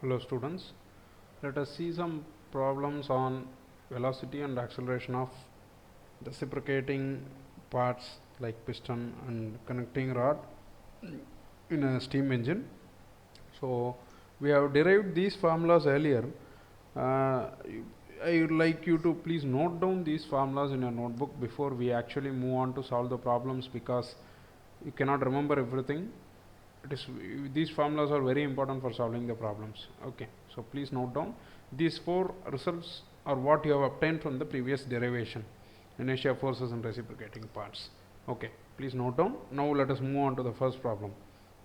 Hello students, let us see some problems on velocity and acceleration of reciprocating parts like piston and connecting rod in a steam engine. So we have derived these formulas earlier. Uh, I would like you to please note down these formulas in your notebook before we actually move on to solve the problems, because you cannot remember everything. These formulas are very important for solving the problems. Okay, so please note down these four results are what you have obtained from the previous derivation: inertia, forces and reciprocating parts. Okay, please note down. Now let us move on to the first problem.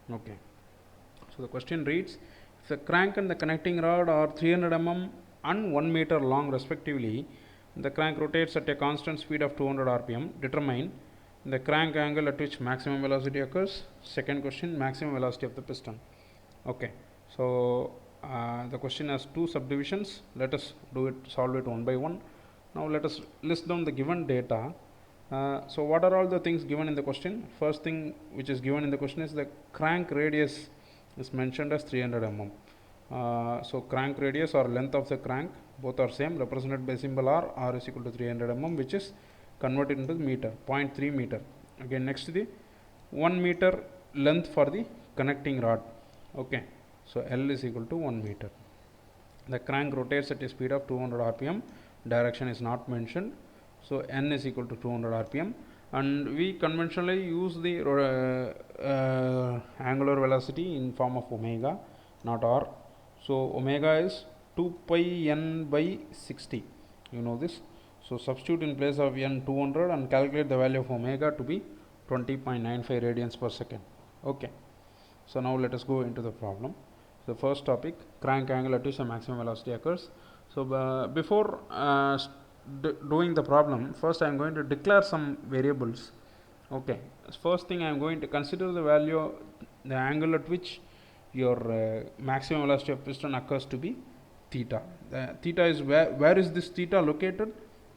Okay, so the question reads: if the crank and the connecting rod are 300 mm and 1 meter long respectively, the crank rotates at a constant speed of 200 rpm. Determine the crank angle at which maximum velocity occurs. Second question: maximum velocity of the piston. Okay, so the question has two subdivisions. Let us solve it one by one. Now let us list down the given data. So what are all the things given in the question? First thing which is given in the question is the crank radius is mentioned as 300 mm. So crank radius or length of the crank, both are same, represented by symbol R is equal to 300 mm, which is converted into meter, 0.3 meter. Again, next to the 1 meter length for the connecting rod. Okay, so L is equal to 1 meter. The crank rotates at a speed of 200 rpm. Direction is not mentioned. So N is equal to 200 rpm, and we conventionally use the angular velocity in form of omega, not R. So omega is 2 pi n by 60. You know this. So substitute in place of n 200 and calculate the value of omega to be 20.95 radians per second. Okay. So now let us go into the problem. The first topic: crank angle at which the maximum velocity occurs. So before doing the problem, first I am going to declare some variables. Okay, first thing I am going to consider the value, the angle at which your maximum velocity of piston occurs to be theta. Theta is where is this theta located?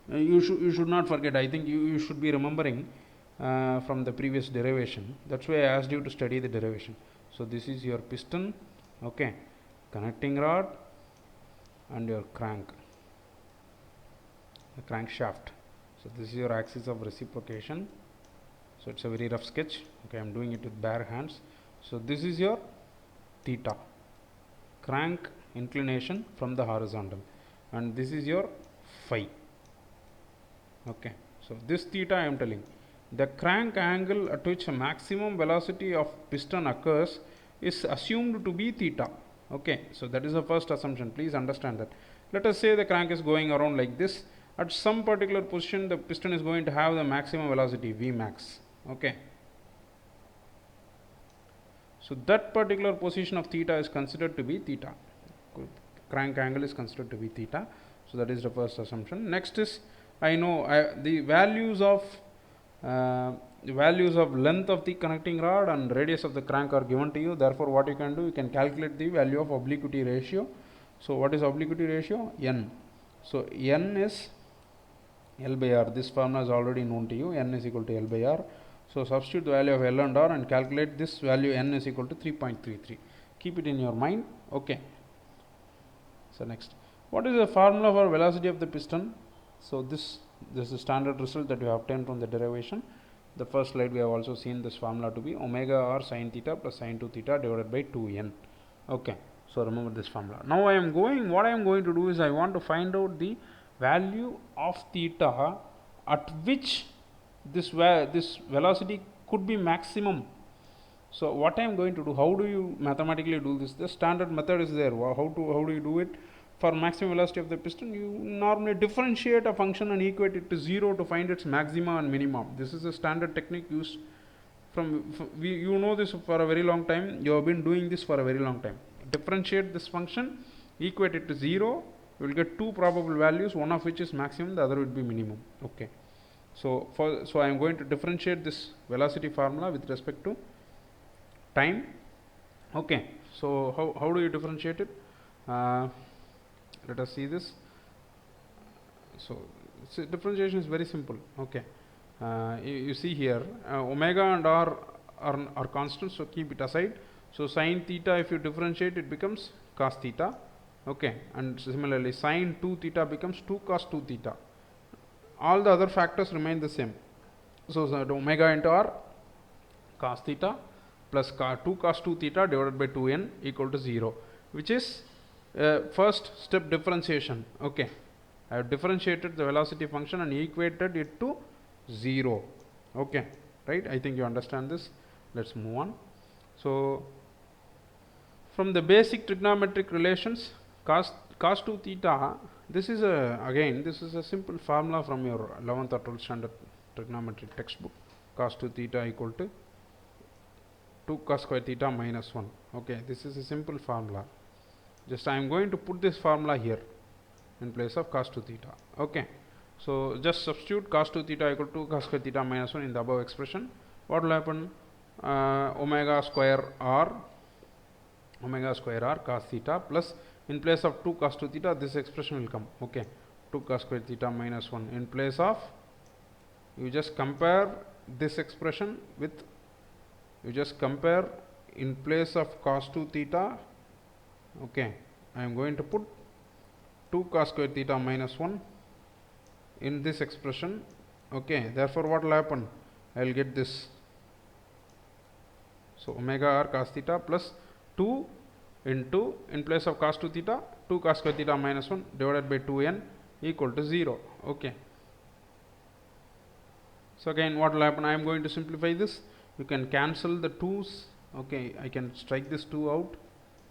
You should not forget. I think you should be remembering from the previous derivation. That's why I asked you to study the derivation. So this is your piston, okay, connecting rod and your crank, the crankshaft. So this is your axis of reciprocation. So it's a very rough sketch. Okay, I'm doing it with bare hands. So this is your theta, crank inclination from the horizontal, and this is your phi. Okay, so this theta I am telling. The crank angle at which a maximum velocity of piston occurs is assumed to be theta. Okay, so that is the first assumption. Please understand that. Let us say the crank is going around like this. At some particular position, the piston is going to have the maximum velocity V max. Okay. So that particular position of theta is considered to be theta. Crank angle is considered to be theta. So that is the first assumption. Next is, I know the values of length of the connecting rod and radius of the crank are given to you. Therefore, what you can do, you can calculate the value of obliquity ratio. So what is obliquity ratio? N. So N is L by R. This formula is already known to you. N is equal to L by R. So substitute the value of L and R and calculate this value. N is equal to 3.33. Keep it in your mind. Okay. So next, what is the formula for velocity of the piston? So this is the standard result that we have obtained from the derivation. The first slide we have also seen this formula to be omega r sin theta plus sin 2 theta divided by 2n. Okay, so remember this formula. Now what I am going to do is I want to find out the value of theta at which this velocity could be maximum. So what I am going to do, how do you mathematically do this? The standard method is there. How do you do it? For maximum velocity of the piston, you normally differentiate a function and equate it to 0 to find its maximum and minimum. This is a standard technique used you know this for a very long time. You have been doing this for a very long time. Differentiate this function, equate it to 0, you will get two probable values, one of which is maximum, the other will be minimum. Okay. So I am going to differentiate this velocity formula with respect to time. Okay, so how do you differentiate it? Let us see this. So differentiation is very simple. Okay, you see here omega and r are constants, so keep it aside. So sin theta, if you differentiate, it becomes cos theta. Okay, and similarly sin 2 theta becomes 2 cos 2 theta. All the other factors remain the same. So omega into r cos theta plus 2 cos 2 theta divided by 2n equal to 0, which is first step differentiation. Okay, I have differentiated the velocity function and equated it to 0. Okay, right? I think you understand this. Let's move on. So from the basic trigonometric relations, cos 2 theta, this is a simple formula from your 11th or 12th standard trigonometry textbook. Cos 2 theta equal to 2 cos square theta minus 1. Okay, this is a simple formula. Just I am going to put this formula here in place of cos 2 theta. Okay, so just substitute cos 2 theta equal to cos square theta minus 1 in the above expression. What will happen? Omega square r cos theta plus, in place of 2 cos 2 theta, this expression will come. Okay, 2 cos square theta minus 1 in place of, you just compare this expression with, in place of cos 2 theta. Okay, I am going to put 2 cos square theta minus 1 in this expression. Okay, therefore what will happen? I will get this. So omega r cos theta plus 2 into, in place of cos 2 theta, 2 cos square theta minus 1 divided by 2n equal to 0. Okay. So again what will happen? I am going to simplify this. You can cancel the 2's. Okay, I can strike this 2 out.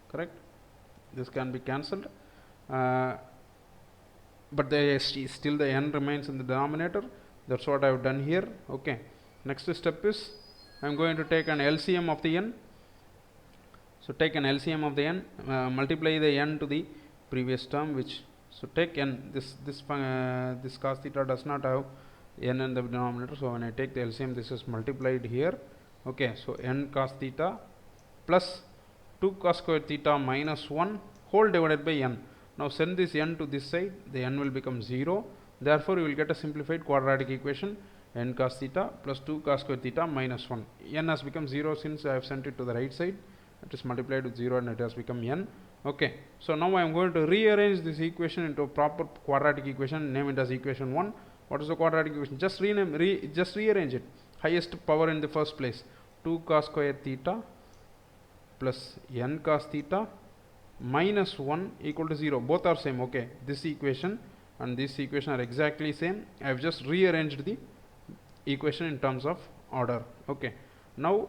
Correct? This can be cancelled. But still the n remains in the denominator. That's what I have done here. Okay. Next step is, I am going to take an LCM of the n. So take an LCM of the n, multiply the n to the previous term, which, so take n, this cos theta does not have n in the denominator, so when I take the LCM, this is multiplied here. Okay, so n cos theta plus 2 cos square theta minus 1 whole divided by n. Now send this n to this side, the n will become 0. Therefore you will get a simplified quadratic equation, n cos theta plus 2 cos square theta minus 1. N has become 0 since I have sent it to the right side. It is multiplied with 0 and it has become n. Okay, so now I am going to rearrange this equation into a proper quadratic equation, name it as equation 1. What is the quadratic equation? Just rearrange it. Highest power in the first place, 2 cos square theta plus n cos theta minus 1 equal to 0. Both are same. Okay, this equation and this equation are exactly same. I have just rearranged the equation in terms of order. Okay, now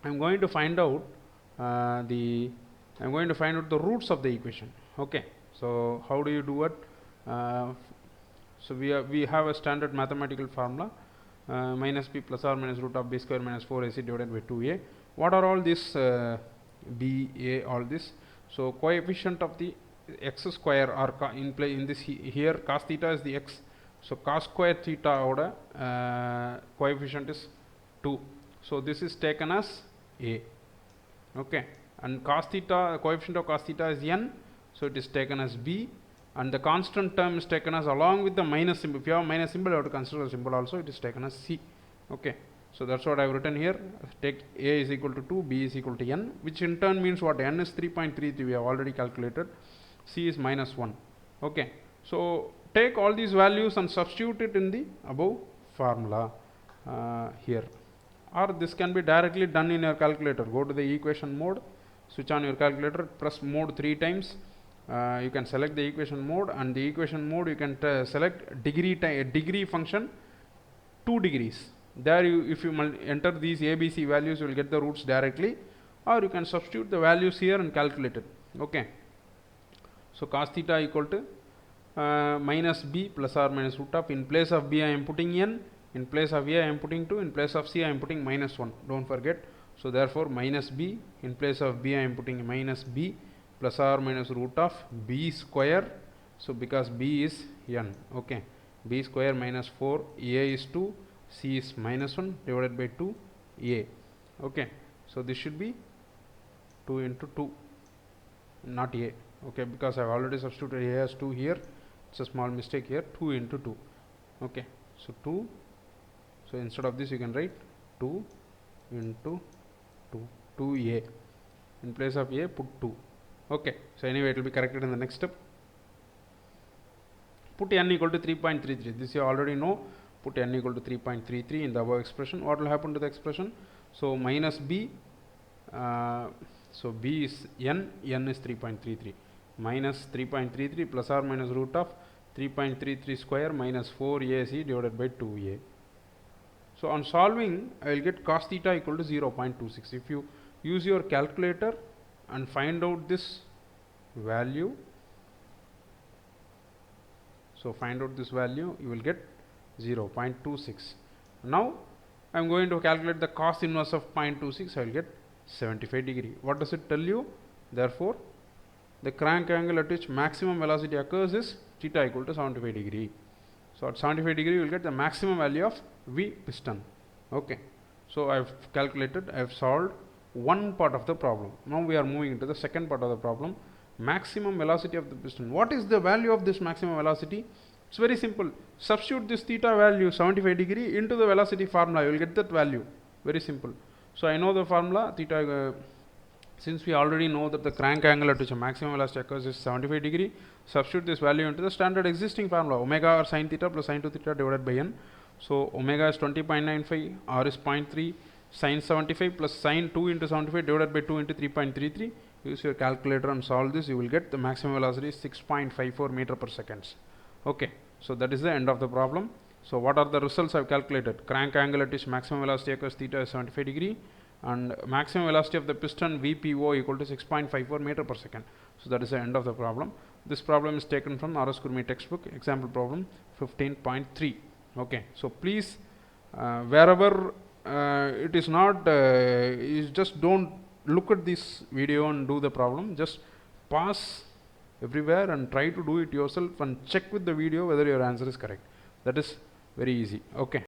I am going to find out the roots of the equation. Okay, so how do you do it? So we have a standard mathematical formula, minus b plus or minus root of b square minus 4ac divided by 2a. What are all this b, a, all this? So coefficient of the x square are in this here cos theta is the x. So cos square theta oda coefficient is 2. So this is taken as a. Okay, and cos theta, coefficient of cos theta is n, so it is taken as b, and the constant term is taken as, along with the minus symbol. If you have a minus symbol, you have to consider the symbol also. It is taken as c. Okay, so that's what I have written here. Take a is equal to 2, b is equal to n, which in turn means what? N is 3.33, we have already calculated. C is minus 1. Okay, so take all these values and substitute it in the above formula here. Or this can be directly done in your calculator. Go to the equation mode, switch on your calculator, press mode 3 times. You can select the equation mode, and the equation mode you can select degree function 2 degrees. There if you enter these ABC values, you will get the roots directly, or you can substitute the values here and calculate it. Okay, so cos theta equal to minus b plus or minus root of, in place of b I am putting n, in place of a I am putting 2, in place of c I am putting minus 1, don't forget. So therefore minus b, in place of b I am putting minus b plus or minus root of b square. So because b is n. Okay, b square minus 4, a is 2, c is minus 1 divided by 2 a. Okay, so this should be 2 into 2, not a. Okay, because I have already substituted a as 2 here. It's a small mistake here. 2 into 2. Okay, so 2. So instead of this you can write 2 into 2. 2a. In place of a, put 2. Okay, so anyway, it will be corrected in the next step. Put n equal to 3.33. This you already know. Put n equal to 3.33 in the above expression. What will happen to the expression? So minus b. So b is n is 3.33. Minus 3.33 plus or minus root of 3.33 square minus 4ac divided by 2a. So on solving, I will get cos theta equal to 0.26. If you use your calculator and find out this value, so find out this value, you will get 0.26. Now I am going to calculate the cos inverse of 0.26. I will get 75 degree. What does it tell you? Therefore, the crank angle at which maximum velocity occurs is theta equal to 75 degree. So at 75 degree, you will get the maximum value of V piston. Okay. So I have calculated, I have solved one part of the problem. Now we are moving into the second part of the problem. Maximum velocity of the piston. What is the value of this maximum velocity? It's very simple. Substitute this theta value 75 degree into the velocity formula. You will get that value. Very simple. So I know the formula theta. Since we already know that the crank angle at which a maximum velocity occurs is 75 degree, substitute this value into the standard existing formula, omega or sin theta plus sin 2 theta divided by n. So omega is 20.95, r is 0.3, sin 75 plus sin 2 into 75 divided by 2 into 3.33. Use your calculator and solve this. You will get the maximum velocity is 6.54 meter per second. Okay, so that is the end of the problem. So what are the results I have calculated? Crank angle at which maximum velocity occurs theta is 75 degree, and maximum velocity of the piston VPO equal to 6.54 meter per second. So that is the end of the problem. This problem is taken from RS Gurmi textbook, example problem 15.3. Okay, so please wherever it is not, you just don't look at this video and do the problem. Just pause everywhere and try to do it yourself and check with the video whether your answer is correct. That is very easy. Okay.